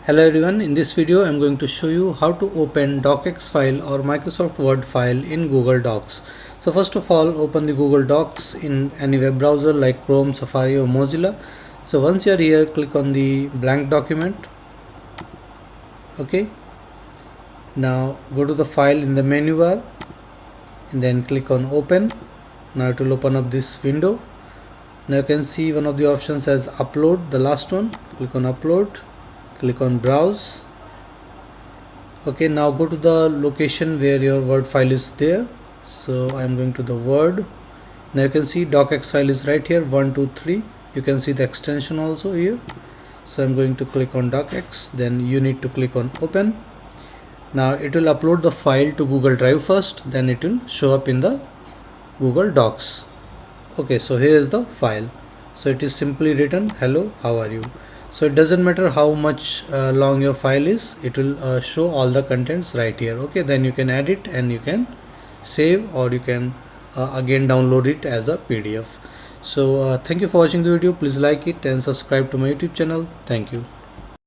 Hello everyone, in this video I am going to show you how to open DOCX file or Microsoft Word file in Google Docs. So first of all, open the Google Docs in any web browser like Chrome, Safari or Mozilla. So once you are here, click on the blank document. Okay, now go to the file in the menu bar and then click on open. Now it will open up this window. Now you can see one of the options as upload, the last one. Click on upload, click on browse. Okay, now go to the location where your Word file is there. So I am going to the Word. Now you can see DOCX file is right here, 123. You can see the extension also here. So I'm going to click on DOCX, then you need to click on open. Now it will upload the file to Google Drive first, then it will show up in the Google Docs. Okay, so here is the file. So it is simply written, hello, how are you? So it doesn't matter how much long your file is, it will show all the contents right here. Okay, then you can add it and you can save, or you can again download it as a PDF. So thank you for watching the video. Please like it and subscribe to my YouTube channel. Thank you.